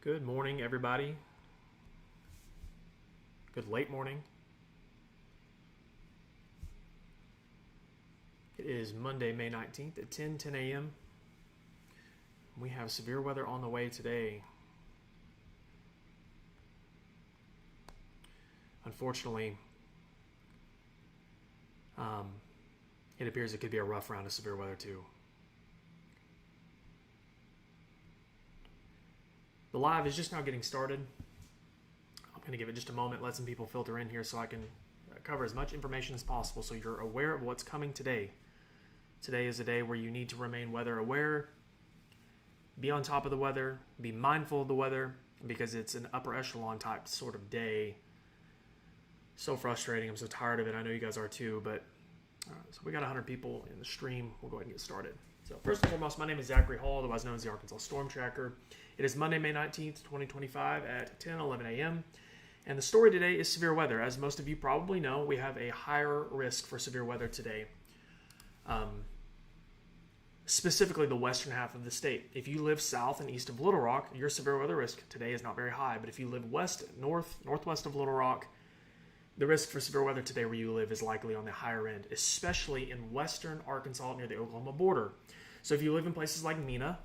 Good morning, everybody. Good late morning. It is Monday, May 19th at 10 a.m. We have severe weather on the way today. Unfortunately, it appears it could be a rough round of severe weather too. The live is just now getting started. I'm going to give it just a moment, let some people filter in here so I can cover as much information as possible so you're aware of what's coming today. Today is a day where you need to remain weather aware, be on top of the weather, be mindful of the weather, because it's an upper echelon type sort of day. So frustrating. I'm so tired of it. I know you guys are too, but so we got 100 people in the stream. We'll go ahead and get started. So first and foremost, my name is Zachary Hall, otherwise known as the Arkansas Storm Tracker. It is Monday, May 19th, 2025 at 10:11 a.m. And the story today is severe weather. As most of you probably know, we have a higher risk for severe weather today. Specifically the western half of the state. If you live south and east of Little Rock, your severe weather risk today is not very high. But if you live west, northwest of Little Rock, the risk for severe weather today where you live is likely on the higher end, especially in western Arkansas near the Oklahoma border. So if you live in places like Mena,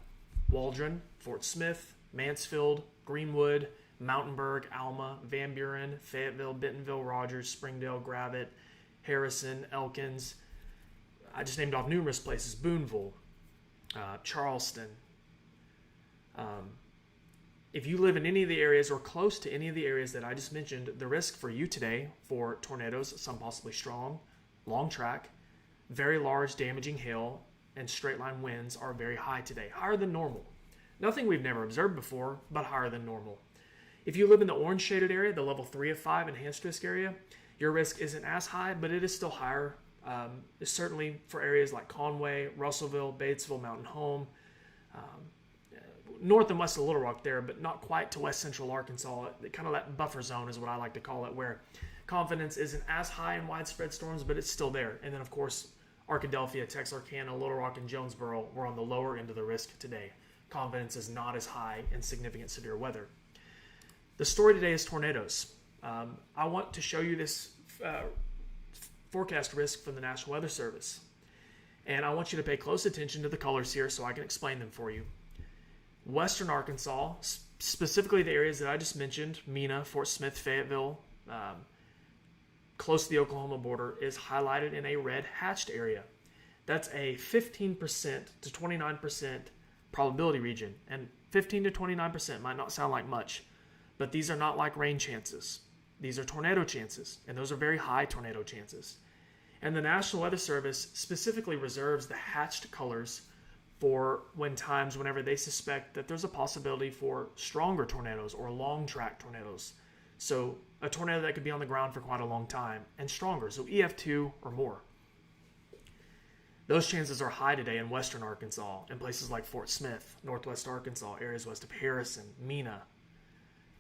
Waldron, Fort Smith, Mansfield, Greenwood, Mountainburg, Alma, Van Buren, Fayetteville, Bentonville, Rogers, Springdale, Gravette, Harrison, Elkins, I just named off numerous places, Boonville, Charleston. If you live in any of the areas or close to any of the areas that I just mentioned, the risk for you today for tornadoes, some possibly strong, long track, very large damaging hail, and straight line winds are very high today, higher than normal. Nothing we've never observed before, but higher than normal. If you live in the orange shaded area, the level 3 of 5 enhanced risk area, your risk isn't as high, but it is still higher. Certainly for areas like Conway, Russellville, Batesville, Mountain Home, north and west of Little Rock there, but not quite to west central Arkansas. Kind of that buffer zone is what I like to call it, where confidence isn't as high in widespread storms, but it's still there. And then, of course, Arkadelphia, Texarkana, Little Rock, and Jonesboro were on the lower end of the risk today. Confidence is not as high in significant severe weather. The story today is tornadoes. I want to show you this forecast risk from the National Weather Service. And I want you to pay close attention to the colors here so I can explain them for you. Western Arkansas, specifically the areas that I just mentioned, Mena, Fort Smith, Fayetteville, close to the Oklahoma border, is highlighted in a red hatched area. That's a 15% to 29% probability region. And 15 to 29% might not sound like much, but these are not like rain chances. These are tornado chances, and those are very high tornado chances. And the National Weather Service specifically reserves the hatched colors for whenever they suspect that there's a possibility for stronger tornadoes or long track tornadoes. So a tornado that could be on the ground for quite a long time and stronger, so EF2 or more. Those chances are high today in western Arkansas, in places like Fort Smith, northwest Arkansas, areas west of Harrison, Mena.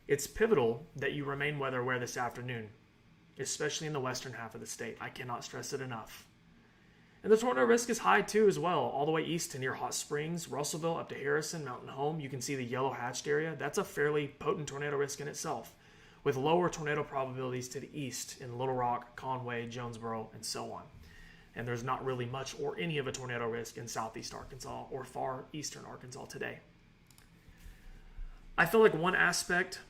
It's pivotal that you remain weather aware this afternoon, especially in the western half of the state. I cannot stress it enough. And the tornado risk is high too as well, all the way east to near Hot Springs, Russellville, up to Harrison, Mountain Home. You can see the yellow hatched area. That's a fairly potent tornado risk in itself, with lower tornado probabilities to the east in Little Rock, Conway, Jonesboro, and so on. And there's not really much or any of a tornado risk in southeast Arkansas or far eastern Arkansas today. I feel like one aspect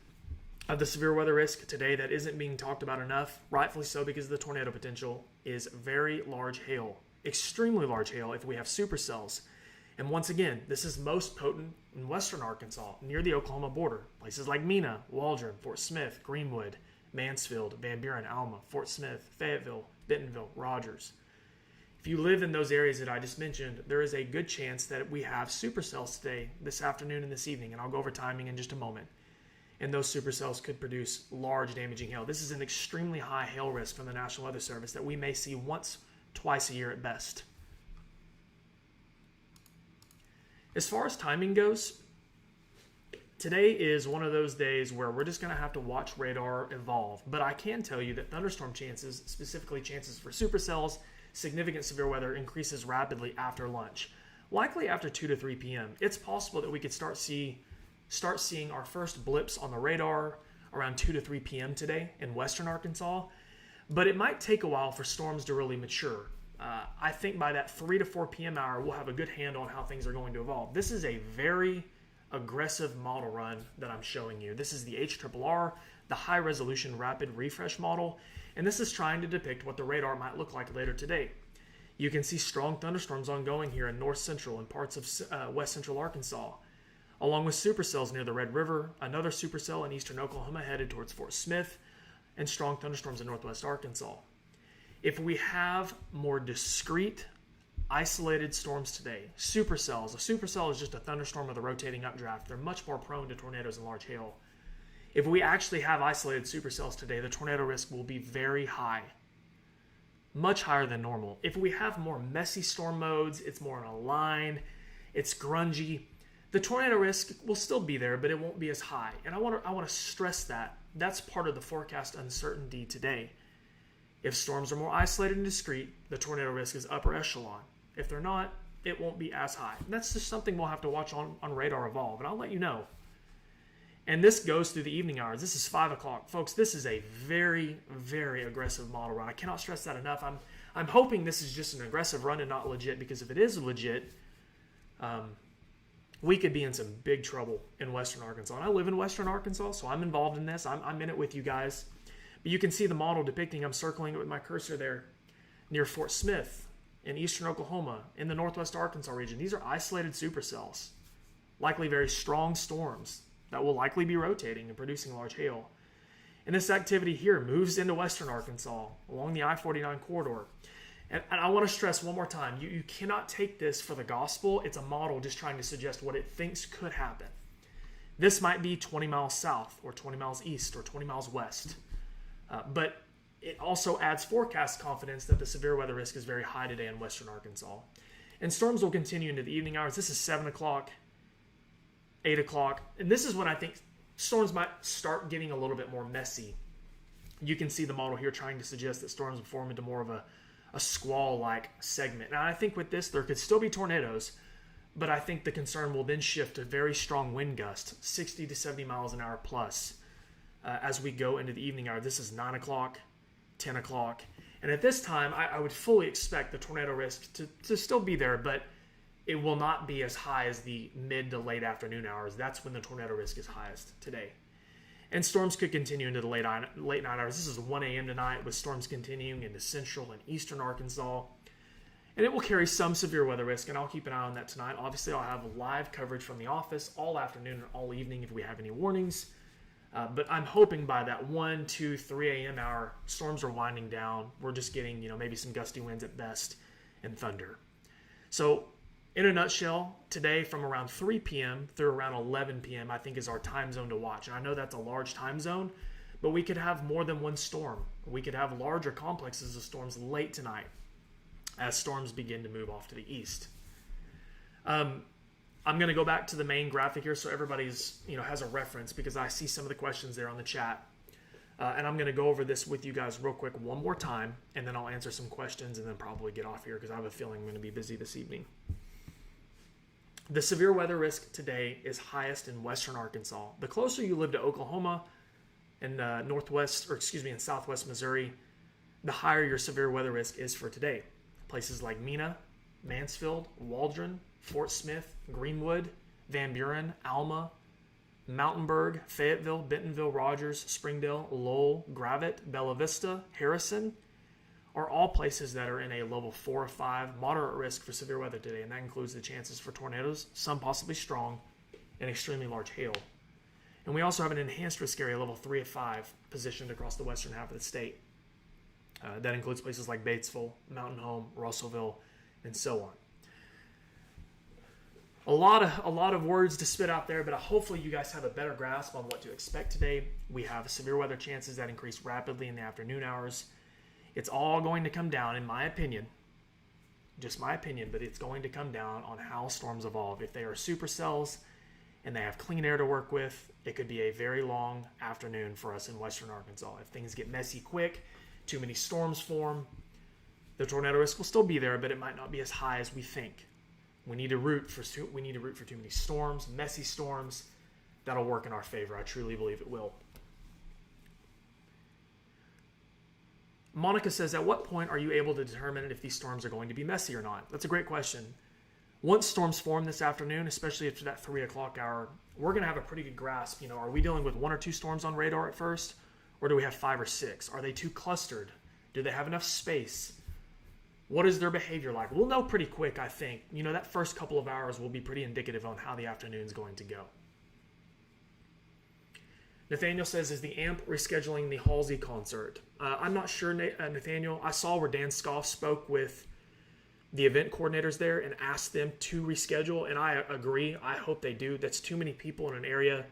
of the severe weather risk today that isn't being talked about enough, rightfully so because of the tornado potential, is very large hail. Extremely large hail if we have supercells. And once again, this is most potent in western Arkansas, near the Oklahoma border. Places like Mena, Waldron, Fort Smith, Greenwood, Mansfield, Van Buren, Alma, Fort Smith, Fayetteville, Bentonville, Rogers. If you live in those areas that I just mentioned, there is a good chance that we have supercells today, this afternoon and this evening, and I'll go over timing in just a moment. And those supercells could produce large damaging hail. This is an extremely high hail risk from the National Weather Service that we may see once, twice a year at best. As far as timing goes, today is one of those days where we're just going to have to watch radar evolve. But I can tell you that thunderstorm chances, specifically chances for supercells, significant severe weather, increases rapidly after lunch. Likely after 2 to 3 p.m. It's possible that we could start see start seeing our first blips on the radar around 2 to 3 p.m. today in western Arkansas. But it might take a while for storms to really mature. I think by that 3 to 4 p.m. hour, we'll have a good handle on how things are going to evolve. This is a very aggressive model run that I'm showing you. This is the HRRR, the High Resolution Rapid Refresh model, and this is trying to depict what the radar might look like later today. You can see strong thunderstorms ongoing here in north central and parts of west central Arkansas, along with supercells near the Red River, another supercell in eastern Oklahoma headed towards Fort Smith, and strong thunderstorms in northwest Arkansas. If we have more discrete, isolated storms today, supercells, a supercell is just a thunderstorm with a rotating updraft. They're much more prone to tornadoes and large hail. If we actually have isolated supercells today, the tornado risk will be very high, much higher than normal. If we have more messy storm modes, it's more in a line, it's grungy, the tornado risk will still be there, but it won't be as high. And I want to stress that. That's part of the forecast uncertainty today. If storms are more isolated and discrete, the tornado risk is upper echelon. If they're not, it won't be as high. And that's just something we'll have to watch on radar evolve, and I'll let you know. And this goes through the evening hours. This is 5 o'clock. Folks, this is a very, very aggressive model run. I cannot stress that enough. I'm hoping this is just an aggressive run and not legit, because if it is legit, we could be in some big trouble in western Arkansas. And I live in western Arkansas, so I'm involved in this. I'm in it with you guys. But you can see the model depicting, I'm circling it with my cursor there, near Fort Smith in eastern Oklahoma, in the northwest Arkansas region. These are isolated supercells, likely very strong storms that will likely be rotating and producing large hail. And this activity here moves into western Arkansas along the I-49 corridor. And I want to stress one more time, you cannot take this for the gospel. It's a model just trying to suggest what it thinks could happen. This might be 20 miles south or 20 miles east or 20 miles west. But it also adds forecast confidence that the severe weather risk is very high today in western Arkansas. And storms will continue into the evening hours. This is 7 o'clock, 8 o'clock. And this is when I think storms might start getting a little bit more messy. You can see the model here trying to suggest that storms will form into more of a squall-like segment. Now, I think with this, there could still be tornadoes, but I think the concern will then shift to very strong wind gusts, 60 to 70 miles an hour plus, as we go into the evening hour. This is 9 o'clock, 10 o'clock. And at this time, I would fully expect the tornado risk to still be there, but it will not be as high as the mid to late afternoon hours. That's when the tornado risk is highest today. And storms could continue into the late night hours. This is 1 a.m. tonight with storms continuing into central and eastern Arkansas. And it will carry some severe weather risk, and I'll keep an eye on that tonight. Obviously, I'll have live coverage from the office all afternoon and all evening if we have any warnings. But I'm hoping by that 1, 2, 3 a.m. hour, storms are winding down. We're just getting, maybe some gusty winds at best and thunder. So in a nutshell, today from around 3 p.m. through around 11 p.m. I think is our time zone to watch. And I know that's a large time zone, but we could have more than one storm. We could have larger complexes of storms late tonight as storms begin to move off to the east. I'm going to go back to the main graphic here so everybody's has a reference, because I see some of the questions there on the chat. And I'm going to go over this with you guys real quick one more time, and then I'll answer some questions and then probably get off here because I have a feeling I'm going to be busy this evening. The severe weather risk today is highest in western Arkansas. The closer you live to Oklahoma and in southwest Missouri, the higher your severe weather risk is for today. Places like Mena, Mansfield, Waldron, Fort Smith, Greenwood, Van Buren, Alma, Mountainburg, Fayetteville, Bentonville, Rogers, Springdale, Lowell, Gravette, Bella Vista, Harrison are all places that are in a level 4 or 5 moderate risk for severe weather today, and that includes the chances for tornadoes, some possibly strong, and extremely large hail. And we also have an enhanced risk area, level 3 of 5, positioned across the western half of the state. That includes places like Batesville, Mountain Home, Russellville, and so on. A lot of words to spit out there, but hopefully you guys have a better grasp on what to expect today. We have severe weather chances that increase rapidly in the afternoon hours. It's all going to come down, in my opinion, just my opinion, but it's going to come down on how storms evolve. If they are supercells and they have clean air to work with, it could be a very long afternoon for us in western Arkansas. If things get messy quick, too many storms form, the tornado risk will still be there, but it might not be as high as we think. We need to root for too many storms, messy storms that'll work in our favor. I truly believe it will. Monica says, at what point are you able to determine if these storms are going to be messy or not? That's a great question. Once storms form this afternoon, especially after that 3 o'clock hour, we're going to have a pretty good grasp. Are we dealing with 1 or 2 storms on radar at first? Or do we have 5 or 6? Are they too clustered? Do they have enough space? What is their behavior like? We'll know pretty quick, I think. That first couple of hours will be pretty indicative on how the afternoon's going to go. Nathaniel says, is the AMP rescheduling the Halsey concert? I'm not sure, Nathaniel. I saw where Dan Scoff spoke with the event coordinators there and asked them to reschedule, and I agree. I hope they do. That's too many people in an area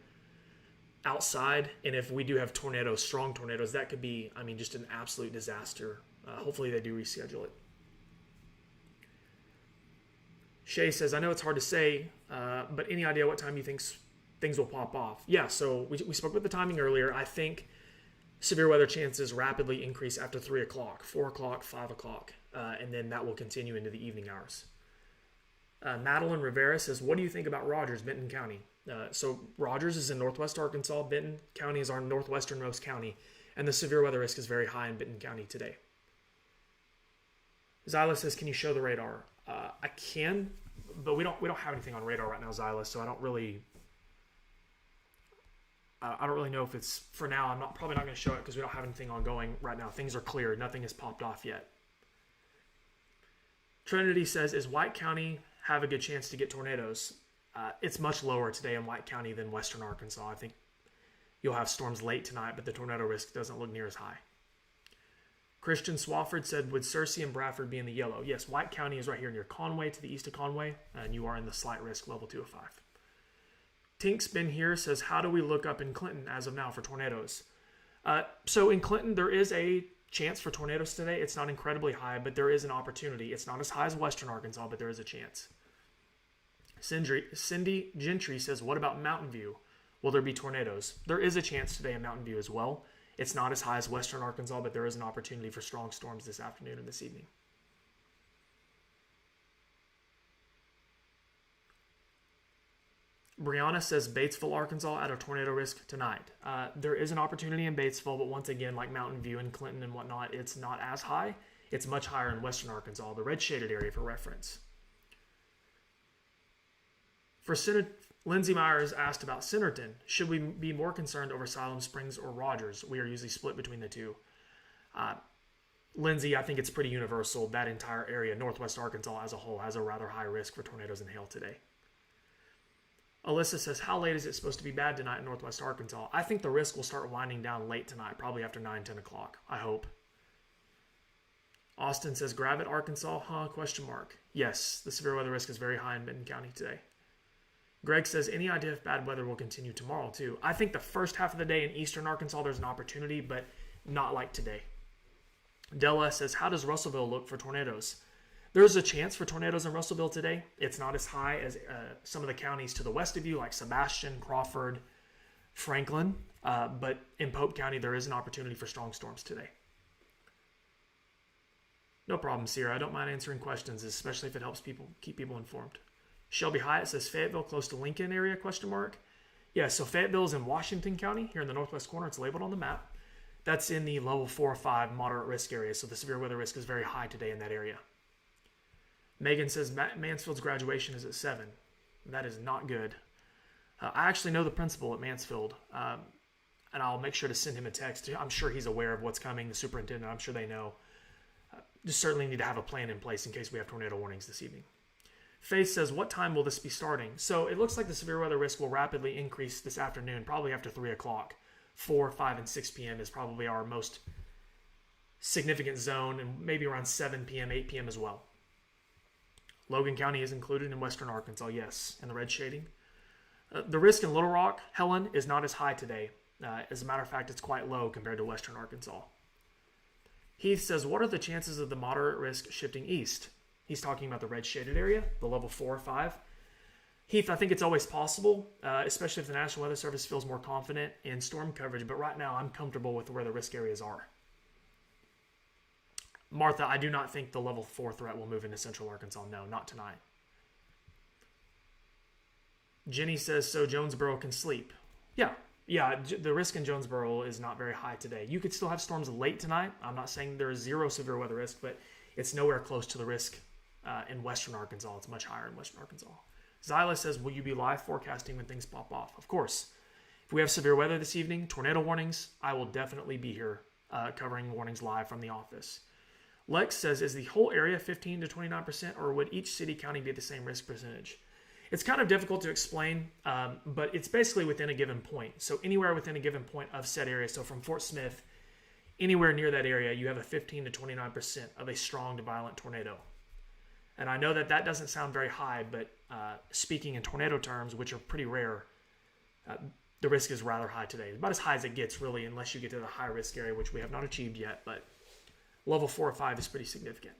outside, and if we do have tornadoes, strong tornadoes, that could be, just an absolute disaster. Hopefully they do reschedule it. Shay says, I know it's hard to say, but any idea what time you think things will pop off? Yeah, so we spoke about the timing earlier. I think severe weather chances rapidly increase after 3 o'clock, 4 o'clock, 5 o'clock, and then that will continue into the evening hours. Madeline Rivera says, what do you think about Rogers, Benton County? So Rogers is in northwest Arkansas. Benton County is our northwesternmost county, and the severe weather risk is very high in Benton County today. Zyla says, can you show the radar? I can, but we don't have anything on radar right now, Zyla, so I don't really know if it's, for now, I'm probably not going to show it because we don't have anything ongoing right now. Things are clear. Nothing has popped off yet. Trinity says, is White County have a good chance to get tornadoes? It's much lower today in White County than western Arkansas. I think you'll have storms late tonight, but the tornado risk doesn't look near as high. Christian Swafford said, would Searcy and Bradford be in the yellow? Yes, White County is right here near Conway to the east of Conway, and you are in the slight risk level 2 of 5. Tink's been here, says, how do we look up in Clinton as of now for tornadoes? So in Clinton, there is a chance for tornadoes today. It's not incredibly high, but there is an opportunity. It's not as high as western Arkansas, but there is a chance. Cindy Gentry says, what about Mountain View? Will there be tornadoes? There is a chance today in Mountain View as well. It's not as high as western Arkansas, but there is an opportunity for strong storms this afternoon and this evening. Brianna says Batesville, Arkansas, at a tornado risk tonight. There is an opportunity in Batesville, but once again, like Mountain View and Clinton and whatnot, it's not as high. It's much higher in western Arkansas, the red shaded area for reference. Lindsay Myers asked about Centerton. Should we be more concerned over Siloam Springs or Rogers? We are usually split between the two. Lindsay, I think it's pretty universal. That entire area, northwest Arkansas as a whole, has a rather high risk for tornadoes and hail today. Alyssa says, how late is it supposed to be bad tonight in northwest Arkansas? I think the risk will start winding down late tonight, probably after 9, 10 o'clock, I hope. Austin says, Gravette, Arkansas, question mark. Yes, the severe weather risk is very high in Benton County today. Greg says, any idea if bad weather will continue tomorrow too? I think the first half of the day in eastern Arkansas, there's an opportunity, but not like today. Della says, how does Russellville look for tornadoes? There's a chance for tornadoes in Russellville today. It's not as high as some of the counties to the west of you, like Sebastian, Crawford, Franklin. But in Pope County, there is an opportunity for strong storms today. No problem, Sierra. I don't mind answering questions, especially if it helps keep people informed. Shelby Hyatt says, Fayetteville close to Lincoln area, question mark. Yeah, so Fayetteville is in Washington County, here in the northwest corner. It's labeled on the map. That's in the level 4 or 5 moderate risk area, so the severe weather risk is very high today in that area. Megan says, Mansfield's graduation is at 7. That is not good. I actually know the principal at Mansfield, and I'll make sure to send him a text. I'm sure he's aware of what's coming, the superintendent. I'm sure they know. Just certainly need to have a plan in place in case we have tornado warnings this evening. Faith says, what time will this be starting? So it looks like the severe weather risk will rapidly increase this afternoon, probably after 3 o'clock. 4, 5, and 6 p.m. is probably our most significant zone, and maybe around 7 p.m., 8 p.m. as well. Logan County is included in western Arkansas, yes, in the red shading. The risk in Little Rock, Helen, is not as high today. As a matter of fact, it's quite low compared to western Arkansas. Heath says, what are the chances of the moderate risk shifting east? He's talking about the red shaded area, the level 4 or 5. Heath, I think it's always possible, especially if the National Weather Service feels more confident in storm coverage. But right now, I'm comfortable with where the risk areas are. Martha, I do not think the level 4 threat will move into central Arkansas. No, not tonight. Jenny says, so Jonesboro can sleep. The risk in Jonesboro is not very high today. You could still have storms late tonight. I'm not saying there is zero severe weather risk, but it's nowhere close to the risk in western Arkansas. It's much higher in western Arkansas. Zyla says, will you be live forecasting when things pop off? Of course. If we have severe weather this evening, tornado warnings, I will definitely be here covering warnings live from the office. Lex says, is the whole area 15 to 29%, or would each city county be the same risk percentage? It's kind of difficult to explain, but it's basically within a given point. So anywhere within a given point of said area, so from Fort Smith, anywhere near that area, you have a 15 to 29% of a strong to violent tornado. And I know that that doesn't sound very high, but speaking in tornado terms, which are pretty rare, the risk is rather high today. About as high as it gets, really, unless you get to the high risk area, which we have not achieved yet, but level 4 or 5 is pretty significant.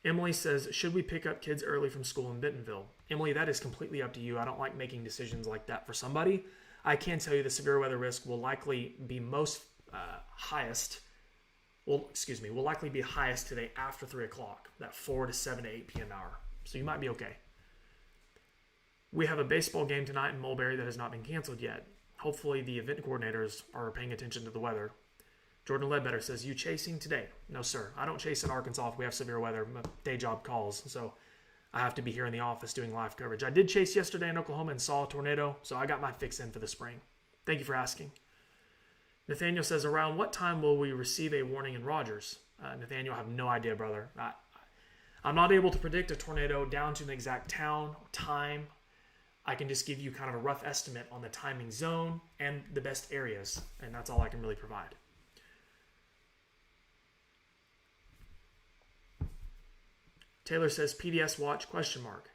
Emily says, should we pick up kids early from school in Bentonville? Emily, that is completely up to you. I don't like making decisions like that for somebody. I can tell you the severe weather risk will likely be will likely be highest today after 3 o'clock, that 4 to 7 to 8 p.m. hour. So you might be okay. We have a baseball game tonight in Mulberry that has not been canceled yet. Hopefully the event coordinators are paying attention to the weather. Jordan Ledbetter says, you chasing today? No, sir. I don't chase in Arkansas if we have severe weather. My day job calls, so I have to be here in the office doing live coverage. I did chase yesterday in Oklahoma and saw a tornado, so I got my fix in for the spring. Thank you for asking. Nathaniel says, around what time will we receive a warning in Rogers? Nathaniel, I have no idea, brother. I'm not able to predict a tornado down to an exact town or time. I can just give you kind of a rough estimate on the timing zone and the best areas, and that's all I can really provide. Taylor says, PDS watch, ?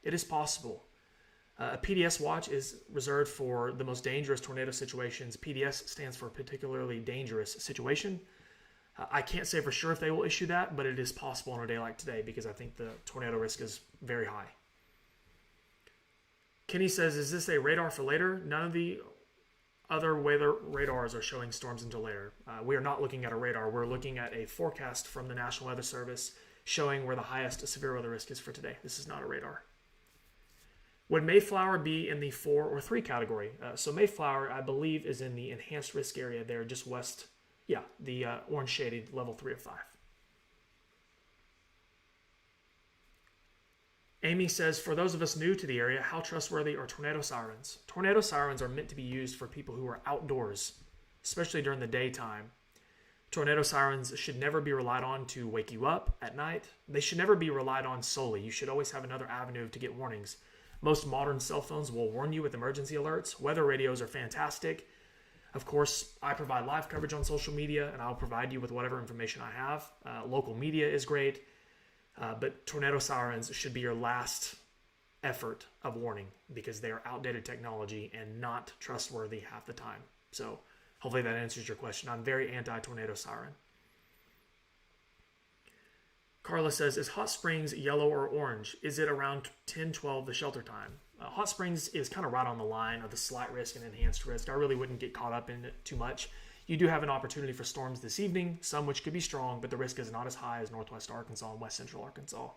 It is possible. A PDS watch is reserved for the most dangerous tornado situations. PDS stands for particularly dangerous situation. I can't say for sure if they will issue that, but it is possible on a day like today because I think the tornado risk is very high. Kenny says, is this a radar for later? None of the other weather radars are showing storms until later. We are not looking at a radar. We're looking at a forecast from the National Weather Service showing where the highest severe weather risk is for today. This is not a radar. Would Mayflower be in the 4 or 3 category? So Mayflower, I believe, is in the enhanced risk area there just west. Yeah, the orange shaded level 3 of 5. Amy says, for those of us new to the area, how trustworthy are tornado sirens? Tornado sirens are meant to be used for people who are outdoors, especially during the daytime. Tornado sirens should never be relied on to wake you up at night. They should never be relied on solely. You should always have another avenue to get warnings. Most modern cell phones will warn you with emergency alerts. Weather radios are fantastic. Of course, I provide live coverage on social media, and I'll provide you with whatever information I have. Local media is great, but tornado sirens should be your last effort of warning because they are outdated technology and not trustworthy half the time. So hopefully that answers your question. I'm very anti-tornado siren. Carla says, is Hot Springs yellow or orange? Is it around 10-12 the shelter time? Hot Springs is kind of right on the line of the slight risk and enhanced risk. I really wouldn't get caught up in it too much. You do have an opportunity for storms this evening, some which could be strong, but the risk is not as high as Northwest Arkansas and West Central Arkansas.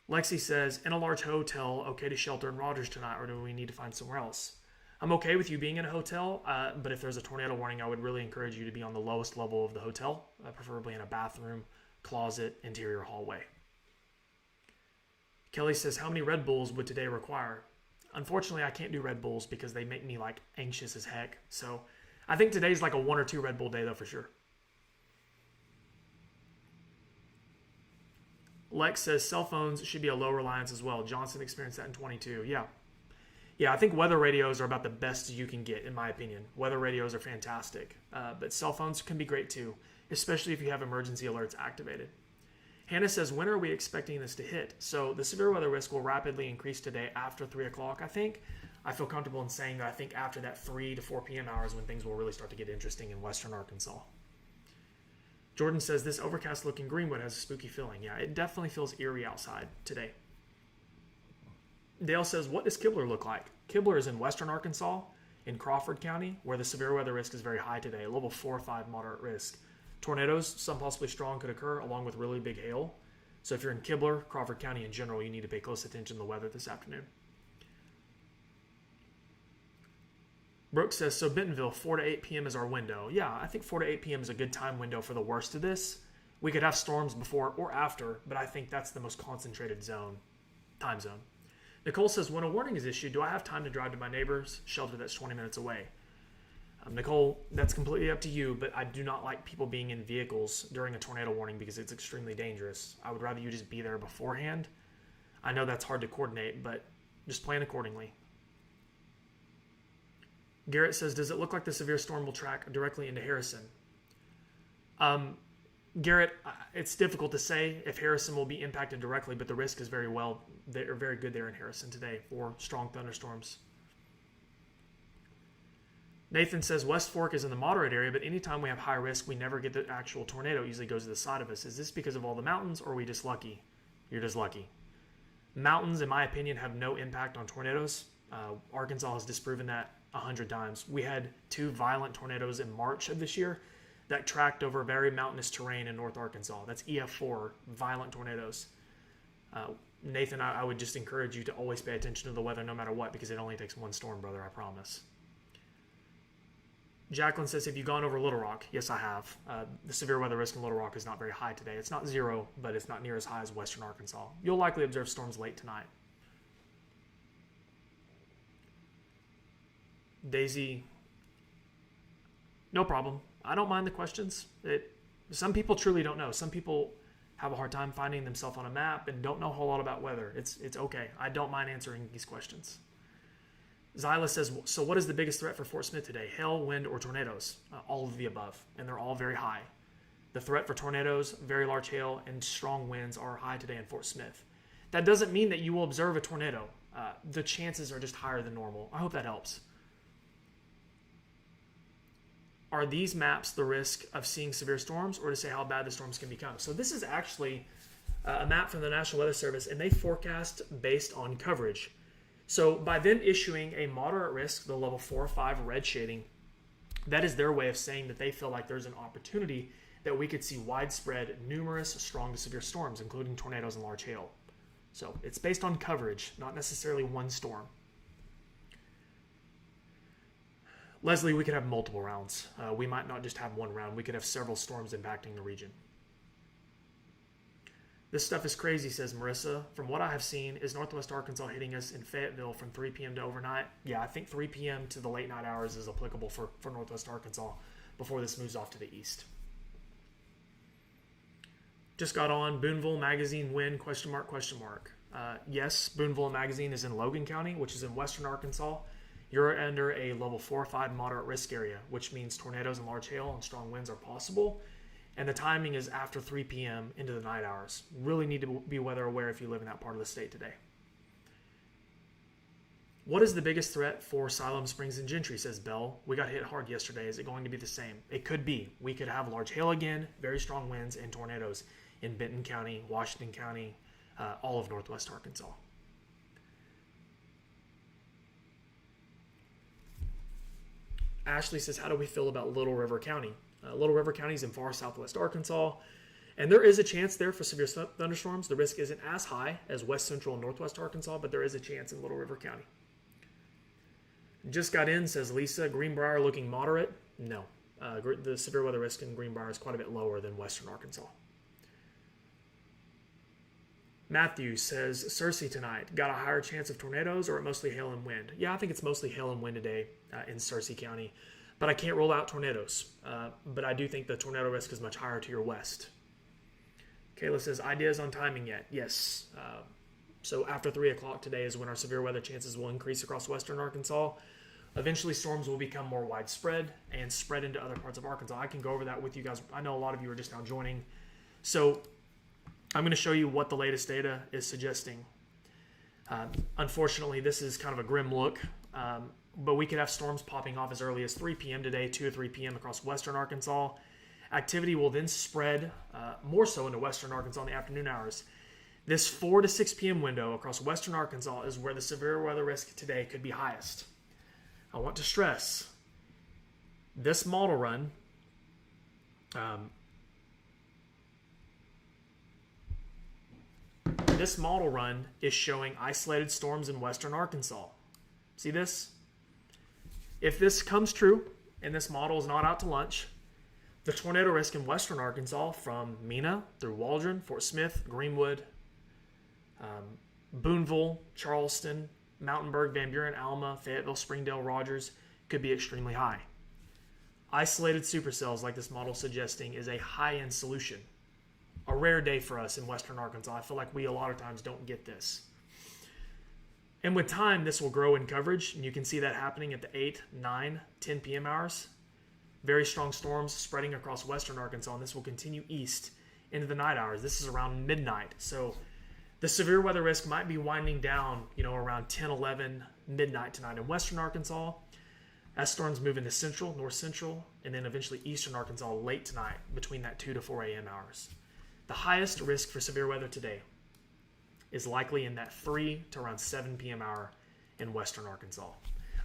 Lexi says, in a large hotel, okay to shelter in Rogers tonight, or do we need to find somewhere else? I'm okay with you being in a hotel, but if there's a tornado warning, I would really encourage you to be on the lowest level of the hotel, preferably in a bathroom, closet, interior hallway. Kelly says, how many Red Bulls would today require? Unfortunately, I can't do Red Bulls because they make me like anxious as heck. So I think today's like a 1 or 2 Red Bull day though for sure. Lex says cell phones should be a low reliance as well. Johnson experienced that in 22. Yeah, I think weather radios are about the best you can get, in my opinion. Weather radios are fantastic, but cell phones can be great too, especially if you have emergency alerts activated. Hannah says, when are we expecting this to hit? So the severe weather risk will rapidly increase today after 3 o'clock, I think. I feel comfortable in saying that I think after that 3 to 4 p.m. hours when things will really start to get interesting in western Arkansas. Jordan says, this overcast look in Greenwood has a spooky feeling. Yeah, it definitely feels eerie outside today. Dale says, what does Kibler look like? Kibler is in western Arkansas, in Crawford County, where the severe weather risk is very high today, level 4 or 5 moderate risk. Tornadoes, some possibly strong, could occur along with really big hail. So if you're in Kibler, Crawford County in general, you need to pay close attention to the weather this afternoon. Brooks says, so Bentonville, 4 to 8 p.m. is our window. Yeah, I think 4 to 8 p.m. is a good time window for the worst of this. We could have storms before or after, but I think that's the most concentrated time zone. Nicole says, when a warning is issued, do I have time to drive to my neighbor's shelter that's 20 minutes away? Nicole, that's completely up to you, but I do not like people being in vehicles during a tornado warning because it's extremely dangerous. I would rather you just be there beforehand. I know that's hard to coordinate, but just plan accordingly. Garrett says, does it look like the severe storm will track directly into Harrison? Garrett, it's difficult to say if Harrison will be impacted directly, but the risk is very good there in Harrison today for strong thunderstorms. Nathan says West Fork is in the moderate area, but anytime we have high risk, we never get the actual tornado. It usually goes to the side of us. Is this because of all the mountains, or are we just lucky? You're just lucky. Mountains, in my opinion, have no impact on tornadoes. Arkansas has disproven that 100 times. We had 2 violent tornadoes in March of this year that tracked over very mountainous terrain in North Arkansas. That's EF4, violent tornadoes. Nathan, I would just encourage you to always pay attention to the weather no matter what, because it only takes one storm, brother, I promise. Jacqueline says, have you gone over Little Rock? Yes, I have. The severe weather risk in Little Rock is not very high today. It's not 0, but it's not near as high as Western Arkansas. You'll likely observe storms late tonight. Daisy, no problem. I don't mind the questions. Some people truly don't know. Some people have a hard time finding themselves on a map and don't know a whole lot about weather. It's okay. I don't mind answering these questions. Zyla says, so what is the biggest threat for Fort Smith today? Hail, wind, or tornadoes? All of the above, and they're all very high. The threat for tornadoes, very large hail, and strong winds are high today in Fort Smith. That doesn't mean that you will observe a tornado. The chances are just higher than normal. I hope that helps. Are these maps the risk of seeing severe storms, or to say how bad the storms can become? So this is actually a map from the National Weather Service, and they forecast based on coverage. So by them issuing a moderate risk, the level 4 or 5 red shading, that is their way of saying that they feel like there's an opportunity that we could see widespread, numerous, strong to severe storms, including tornadoes and large hail. So it's based on coverage, not necessarily one storm. Leslie, we could have multiple rounds. We might not just have one round. We could have several storms impacting the region. This stuff is crazy, says Marissa. From what I have seen, is Northwest Arkansas hitting us in Fayetteville from 3 p.m. to overnight? Yeah, I think 3 p.m. to the late night hours is applicable for Northwest Arkansas before this moves off to the east. Just got on Boonville Magazine win, ? Yes, Boonville Magazine is in Logan County, which is in western Arkansas. You're under a level 4 or 5 moderate risk area, which means tornadoes and large hail and strong winds are possible. And the timing is after 3 p.m. into the night hours. Really need to be weather aware if you live in that part of the state today. What is the biggest threat for Siloam Springs and Gentry, says Bell. We got hit hard yesterday. Is it going to be the same? It could be. We could have large hail again, very strong winds, and tornadoes in Benton County, Washington County, all of Northwest Arkansas. Ashley says, how do we feel about Little River County? Little River County is in far southwest Arkansas, and there is a chance there for severe thunderstorms. The risk isn't as high as west central and northwest Arkansas, but there is a chance in Little River County. Just got in, says Lisa. Greenbrier looking moderate? No. The severe weather risk in Greenbrier is quite a bit lower than western Arkansas. Matthew says, Searcy tonight, got a higher chance of tornadoes or mostly hail and wind? Yeah, I think it's mostly hail and wind today in Searcy County. But I can't rule out tornadoes. But I do think the tornado risk is much higher to your west. Kayla says, ideas on timing yet? Yes. So after 3 o'clock today is when our severe weather chances will increase across western Arkansas. Eventually storms will become more widespread and spread into other parts of Arkansas. I can go over that with you guys. I know a lot of you are just now joining. So I'm going to show you what the latest data is suggesting. Unfortunately, this is kind of a grim look. But we could have storms popping off as early as 3 p.m. today, 2 or 3 p.m. across western Arkansas. Activity will then spread more so into western Arkansas in the afternoon hours. This 4 to 6 p.m. window across western Arkansas is where the severe weather risk today could be highest. I want to stress this model run is showing isolated storms in western Arkansas. See this? If this comes true and this model is not out to lunch, the tornado risk in western Arkansas from Mena through Waldron, Fort Smith, Greenwood, Boonville, Charleston, Mountainburg, Van Buren, Alma, Fayetteville, Springdale, Rogers could be extremely high. Isolated supercells like this model is suggesting is a high-end solution. A rare day for us in western Arkansas. I feel like we a lot of times don't get this. And with time, this will grow in coverage, and you can see that happening at the 8, 9, 10 p.m. hours. Very strong storms spreading across western Arkansas, and this will continue east into the night hours. This is around midnight. So the severe weather risk might be winding down, around 10, 11, midnight tonight in western Arkansas, as storms move into central, north central, and then eventually eastern Arkansas late tonight between that 2 to 4 a.m. hours. The highest risk for severe weather today is likely in that 3 to around 7 p.m. hour in western Arkansas.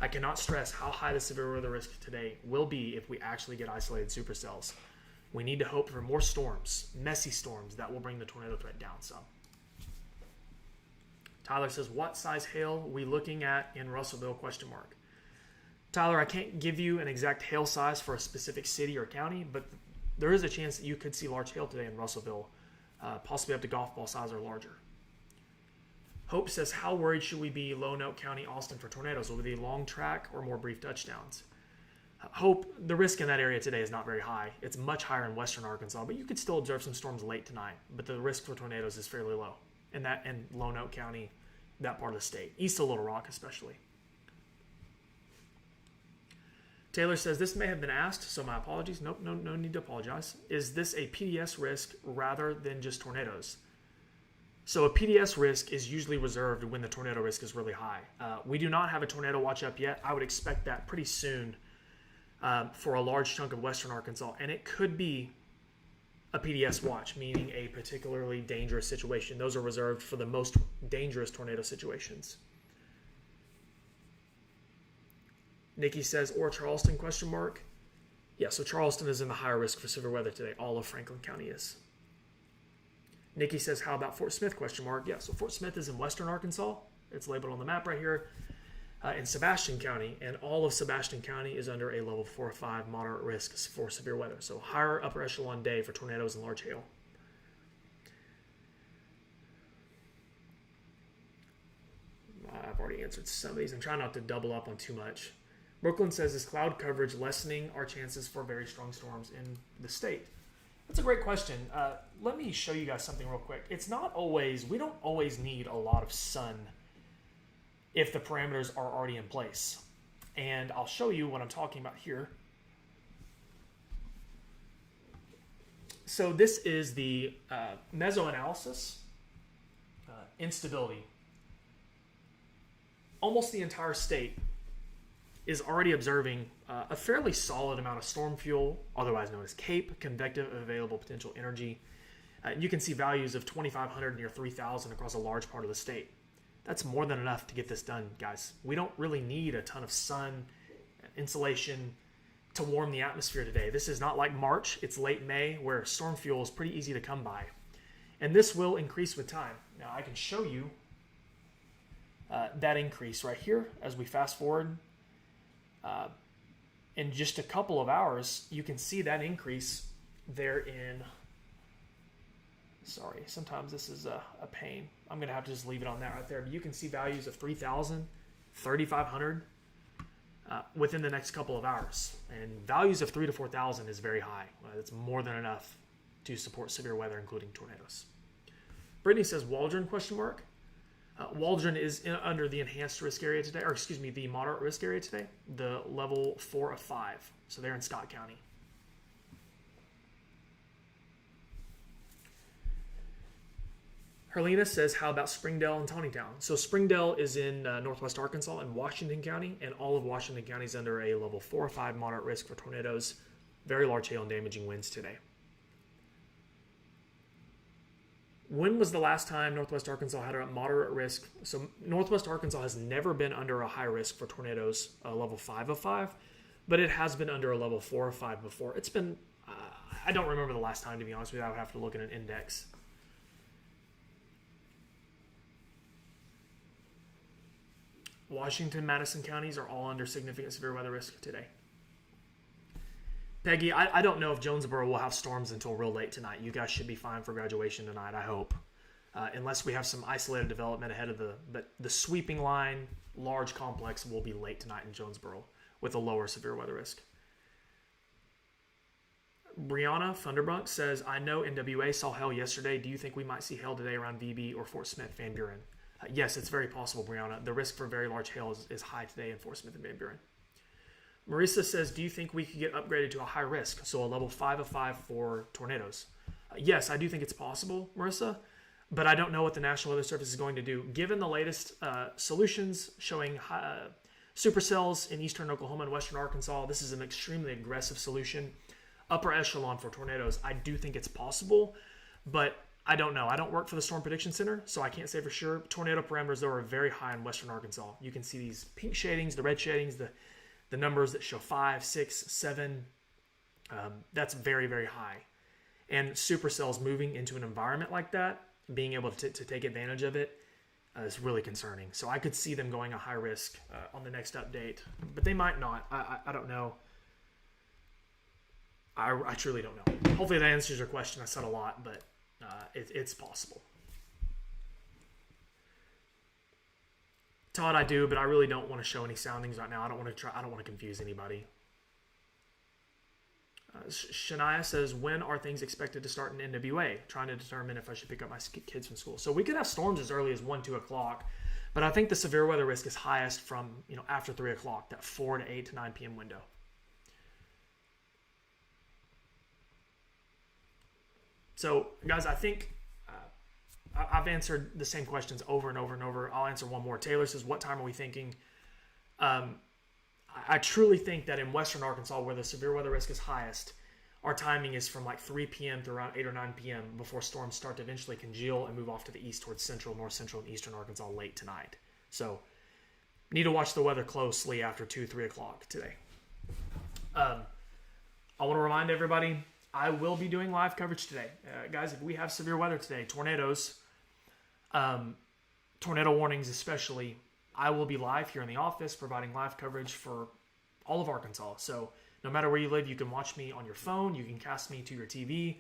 I cannot stress how high the severe weather risk today will be if we actually get isolated supercells. We need to hope for more storms, messy storms, that will bring the tornado threat down some. Tyler says, what size hail are we looking at in Russellville, ? Tyler, I can't give you an exact hail size for a specific city or county, but there is a chance that you could see large hail today in Russellville, possibly up to golf ball size or larger. Hope says, how worried should we be Lonoke County, Austin for tornadoes? Will they be long track or more brief touchdowns? Hope, the risk in that area today is not very high. It's much higher in western Arkansas, but you could still observe some storms late tonight. But the risk for tornadoes is fairly low in Lonoke County, that part of the state, east of Little Rock especially. Taylor says, this may have been asked, so my apologies. Nope, no need to apologize. Is this a PDS risk rather than just tornadoes? So a PDS risk is usually reserved when the tornado risk is really high. We do not have a tornado watch up yet. I would expect that pretty soon for a large chunk of western Arkansas, and it could be a PDS watch, meaning a particularly dangerous situation. Those are reserved for the most dangerous tornado situations. Nikki says, or Charleston, ? Yeah, so Charleston is in the higher risk for severe weather today. All of Franklin County is. Nikki says, how about Fort Smith, ? Yeah, so Fort Smith is in western Arkansas. It's labeled on the map right here. In Sebastian County, and all of Sebastian County is under a level 4 or 5 moderate risk for severe weather. So higher upper echelon day for tornadoes and large hail. I've already answered some of these. I'm trying not to double up on too much. Brooklyn says, is cloud coverage lessening our chances for very strong storms in the state? That's a great question. Let me show you guys something real quick. We don't always need a lot of sun if the parameters are already in place. And I'll show you what I'm talking about here. So this is the mesoanalysis, instability. Almost the entire state is already observing a fairly solid amount of storm fuel, otherwise known as CAPE, convective available potential energy. You can see values of 2,500 near 3,000 across a large part of the state. That's more than enough to get this done, guys. We don't really need a ton of sun, insulation to warm the atmosphere today. This is not like March. It's late May where storm fuel is pretty easy to come by. And this will increase with time. Now, I can show you that increase right here as we fast forward. In just a couple of hours, you can see that increase there in... Sorry, sometimes this is a pain. I'm going to have to just leave it on that right there. But you can see values of 3,000, 3,500 within the next couple of hours. And values of 3,000 to 4,000 is very high. It's more than enough to support severe weather, including tornadoes. Brittany says, Waldron, ? Waldron is under the enhanced risk area today, or excuse me, the moderate risk area today, the level 4 of 5. So they're in Scott County. Herlina says, how about Springdale and Tawnytown? So Springdale is in northwest Arkansas and Washington County, and all of Washington County is under a level 4 or 5 moderate risk for tornadoes, very large hail and damaging winds today. When was the last time Northwest Arkansas had a moderate risk? So Northwest Arkansas has never been under a high risk for tornadoes, a level 5 of 5, but it has been under a level 4 or 5 before. It's been, I don't remember the last time, to be honest with you. I would have to look at an index. Washington, Madison counties are all under significant severe weather risk today. Peggy, I don't know if Jonesboro will have storms until real late tonight. You guys should be fine for graduation tonight, I hope. Unless we have some isolated development ahead of but the sweeping line, large complex will be late tonight in Jonesboro with a lower severe weather risk. Brianna Thunderbrunk says, I know NWA saw hail yesterday. Do you think we might see hail today around VB or Fort Smith, Van Buren? Yes, it's very possible, Brianna. The risk for very large hail is high today in Fort Smith and Van Buren. Marissa says, do you think we could get upgraded to a high risk, so a level 5 of 5 for tornadoes? Yes, I do think it's possible, Marissa, but I don't know what the National Weather Service is going to do. Given the latest solutions showing supercells in eastern Oklahoma and western Arkansas, this is an extremely aggressive solution. Upper echelon for tornadoes, I do think it's possible, but I don't know. I don't work for the Storm Prediction Center, so I can't say for sure. Tornado parameters, though, are very high in western Arkansas. You can see these pink shadings, the red shadings, the numbers that show 5, 6, 7. That's very, very high. And supercells moving into an environment like that, being able to take advantage of it, is really concerning. So I could see them going a high risk on the next update, but they might not. I don't know. I truly don't know. Hopefully that answers your question. I said a lot, but it's possible. Todd, I do, but I really don't want to show any soundings right now. I don't want to confuse anybody. Shania says, when are things expected to start in NWA? Trying to determine if I should pick up my kids from school. So we could have storms as early as 1, 2 o'clock, but I think the severe weather risk is highest from after 3 o'clock, that 4 to 8 to 9 p.m. window. So, guys, I think I've answered the same questions over and over and over. I'll answer one more. Taylor says, what time are we thinking? I truly think that in western Arkansas, where the severe weather risk is highest, our timing is from like 3 p.m. to around 8 or 9 p.m. before storms start to eventually congeal and move off to the east towards central, north central, and eastern Arkansas late tonight. So, need to watch the weather closely after 2, 3 o'clock today. I want to remind everybody, I will be doing live coverage today. Guys, if we have severe weather today, tornadoes, tornado warnings especially, I will be live here in the office providing live coverage for all of Arkansas. So no matter where you live, you can watch me on your phone. You can cast me to your TV.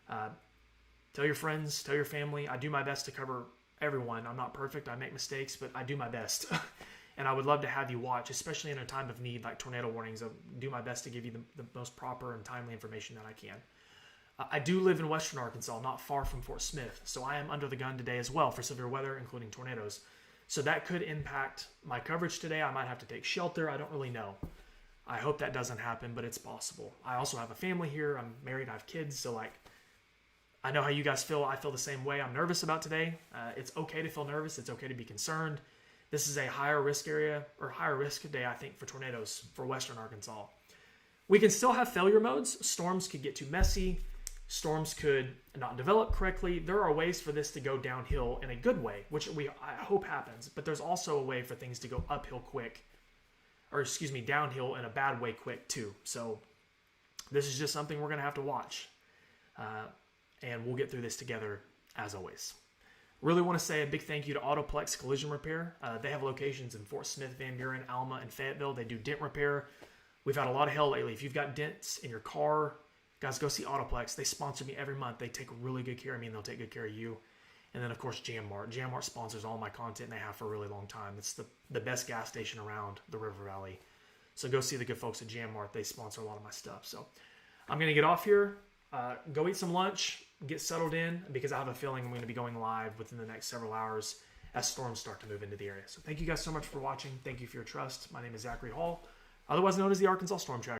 Tell your friends, tell your family. I do my best to cover everyone. I'm not perfect. I make mistakes, but I do my best. And I would love to have you watch, especially in a time of need like tornado warnings. I'll do my best to give you the most proper and timely information that I can. I do live in western Arkansas, not far from Fort Smith, so I am under the gun today as well for severe weather, including tornadoes. So that could impact my coverage today. I might have to take shelter. I don't really know. I hope that doesn't happen, but it's possible. I also have a family here. I'm married. I have kids, so I know how you guys feel. I feel the same way. I'm nervous about today. It's okay to feel nervous. It's okay to be concerned. This is a higher risk area or higher risk day, I think, for tornadoes for western Arkansas. We can still have failure modes. Storms could get too messy. Storms could not develop correctly. There are ways for this to go downhill in a good way, which I hope happens. But there's also a way for things to go uphill quick, downhill in a bad way quick too. So this is just something we're going to have to watch. And we'll get through this together as always. Really want to say a big thank you to Autoplex Collision Repair. They have locations in Fort Smith, Van Buren, Alma, and Fayetteville. They do dent repair. We've had a lot of hail lately. If you've got dents in your car, guys, go see Autoplex. They sponsor me every month. They take really good care of me, and they'll take good care of you. And then, of course, Jammart. Jammart sponsors all my content, and they have for a really long time. It's the best gas station around the River Valley. So go see the good folks at Jammart. They sponsor a lot of my stuff. So I'm going to get off here, go eat some lunch, get settled in, because I have a feeling I'm going to be going live within the next several hours as storms start to move into the area. So thank you guys so much for watching. Thank you for your trust. My name is Zachary Hall, otherwise known as the Arkansas Storm Tracker.